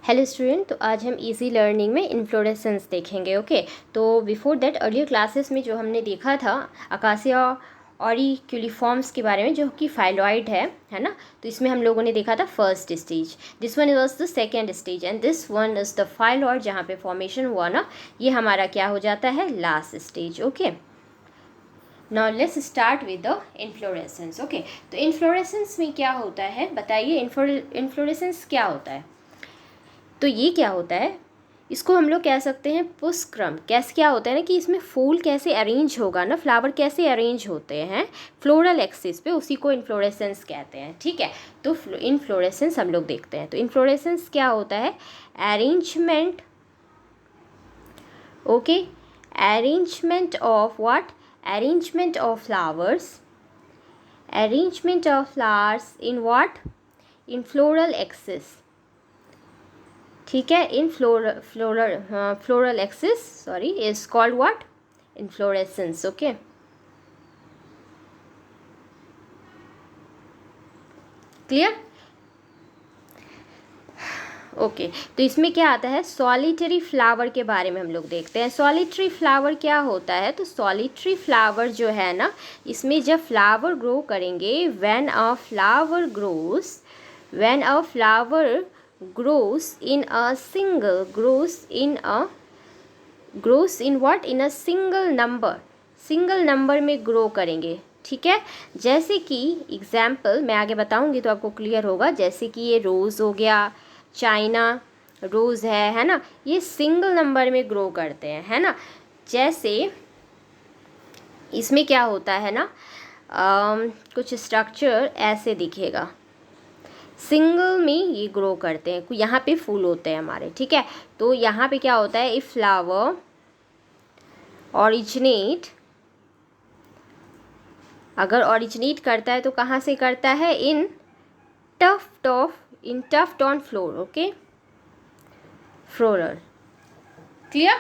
Hello student, तो आज हम इजी लर्निंग में इन्फ्लोरेसेंस देखेंगे। ओके, तो बिफोर दैट अर्लियर क्लासेस में जो हमने देखा था अकासिया ऑरिक्यूलिफॉर्म्स के बारे में, जो कि फाइलॉइड है ना। तो इसमें हम लोगों ने देखा था first stage, this one was the second stage and this one is the phylloid, जहाँ पे फॉर्मेशन हुआ ना, ये हमारा क्या हो जाता है, last stage. Okay, now let's start with the inflorescence. Okay, तो इन्फ्लोरेसेंस में क्या होता है बताइए, इन्फ्लोरेसेंस क्या होता है। तो ये क्या होता है, इसको हम लोग कह सकते हैं पुष्पक्रम। कैसे क्या होता है ना कि इसमें फूल कैसे अरेंज होगा ना, फ्लावर कैसे अरेंज होते हैं फ्लोरल एक्सिस पे, उसी को इन्फ्लोरेसेंस कहते हैं। ठीक है, तो इन्फ्लोरेसेंस हम लोग देखते हैं। तो इन्फ्लोरेसेंस क्या होता है, arrangement, okay, arrangement of what, arrangement of flowers, arrangement of flowers in what, in floral axis. ठीक है, in floral axis, sorry, is called what, inflorescence. Okay, clear. Okay, तो इसमें क्या आता है, सॉलिटरी फ्लावर के बारे में हम लोग देखते हैं। सॉलिटरी फ्लावर क्या होता है, तो सॉलिटरी फ्लावर जो है ना, इसमें जब फ्लावर ग्रो करेंगे, when a flower grows, when a flower grows in a single grows in what, in a single number में ग्रो करेंगे। ठीक है, जैसे कि एग्जाम्पल मैं आगे बताऊंगी तो आपको क्लियर होगा। जैसे कि ये रोज़ हो गया, चाइना रोज़ है ना, ये सिंगल नंबर में ग्रो करते हैं, है ना। जैसे इसमें क्या होता है ना, कुछ स्ट्रक्चर ऐसे दिखेगा, सिंगल में ये ग्रो करते हैं, यहाँ पे फूल होते हैं हमारे। ठीक है, तो यहाँ पे क्या होता है, इफ फ्लावर ऑरिजिनेट, अगर ऑरिजिनेट करता है तो कहाँ से करता है, in tuft on floor. Okay, floral, clear.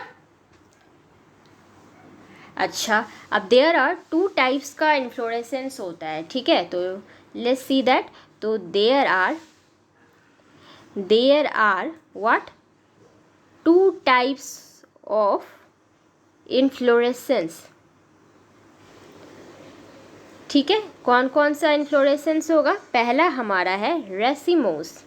अच्छा, अब देयर आर टू टाइप्स का इन्फ्लोरेसेंस होता है। ठीक है, तो लेट्स सी दैट। तो there are what, two types of inflorescence. ठीक है, कौन कौन सा इन्फ्लोरेसेंस होगा, पहला हमारा है रेसिमोस।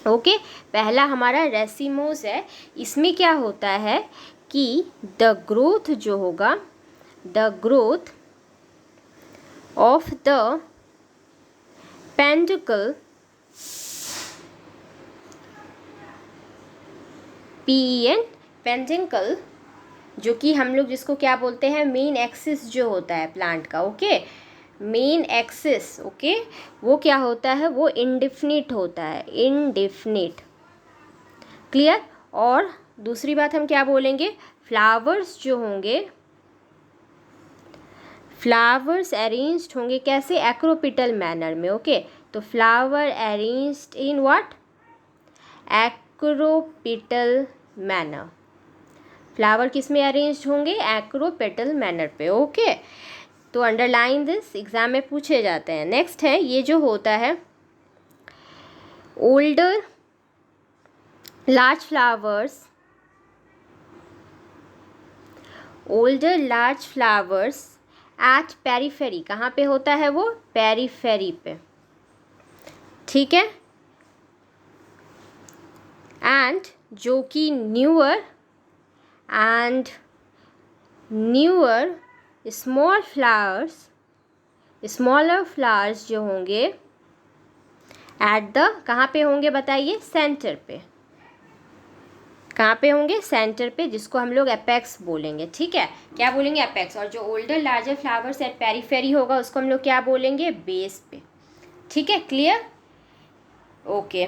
ओके, पहला हमारा रेसिमोस है। इसमें क्या होता है कि द ग्रोथ जो होगा, the growth of the peduncle, PEN, peduncle, जो कि हम लोग जिसको क्या बोलते हैं, मेन एक्सिस जो होता है प्लांट का। ओके, मेन एक्सिस, ओके, वो क्या होता है, वो इंडिफिनिट होता है, इंडिफिनिट, क्लियर। और दूसरी बात हम क्या बोलेंगे, फ्लावर्स जो होंगे, फ्लावर्स अरेंज्ड होंगे कैसे, एक्रोपिटल मैनर में। ओके, तो flower arranged in what, acropetal manner. Flower किस में अरेंज्ड होंगे, एक्रोपेटल मैनर पे। ओके, तो अंडरलाइन दिस, एग्जाम में पूछे जाते हैं। नेक्स्ट है, ये जो होता है older large flowers, older large flowers at periphery, कहाँ पे होता है वो, पेरीफेरी पे। ठीक है, एंड जो कि newer small flowers, smaller flowers जो होंगे एट द, कहाँ पे होंगे बताइए, सेंटर पे। कहाँ पे होंगे, सेंटर पे, जिसको हम लोग एपेक्स बोलेंगे। ठीक है, क्या बोलेंगे, एपेक्स। और जो older larger flowers at periphery होगा, उसको हम लोग क्या बोलेंगे, बेस पे। ठीक है, क्लियर। ओके,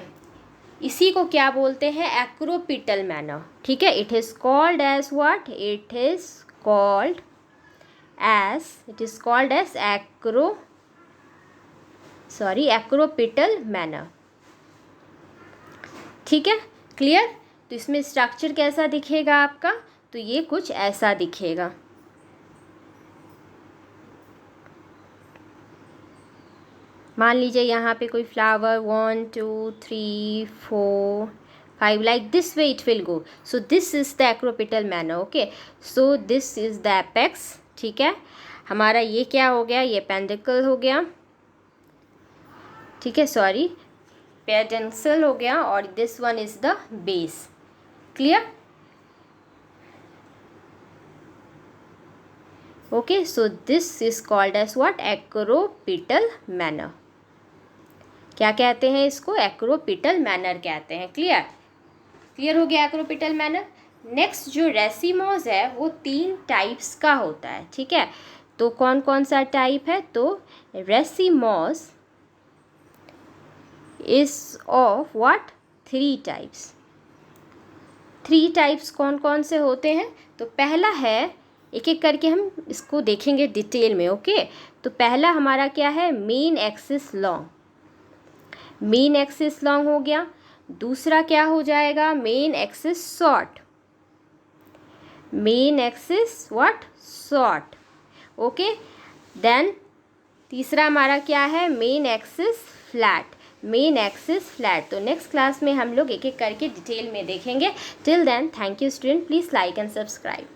इसी को क्या बोलते हैं, एक्रोपिटल मैनर। ठीक है, it is called as what, it is called as acropetal manner. ठीक है, क्लियर। तो इसमें स्ट्रक्चर कैसा दिखेगा आपका, तो ये कुछ ऐसा दिखेगा। मान लीजिए यहाँ पे कोई flower 1 2 3 4 5 like this way it will go. So this is the acropetal manner. Okay, so this is the apex. ठीक है, हमारा ये क्या हो गया, ये पेंडिकल हो गया, ठीक है, सॉरी पेडेंसल हो गया, और this one is the base. Clear? Okay, so this is called as what, acropetal manner. क्या कहते हैं इसको, एक्रोपिटल मैनर कहते हैं. क्लियर? क्लियर हो गया एक्रोपिटल मैनर. नेक्स्ट जो रेसिमोस है वो 3 टाइप्स का होता है. ठीक है, तो कौन कौन सा टाइप है, तो racemose is of what, 3 types. 3 types कौन कौन से होते हैं, तो पहला है, एक एक करके हम इसको देखेंगे डिटेल में. ओके, तो पहला हमारा क्या है, main axis long. Main axis long हो गया. दूसरा क्या हो जाएगा, main axis short. Main axis what, short. Okay, then तीसरा हमारा क्या है, main axis flat. Main axis flat. तो नेक्स्ट क्लास में हम लोग एक एक करके डिटेल में देखेंगे. Till then, thank you student. Please like and subscribe.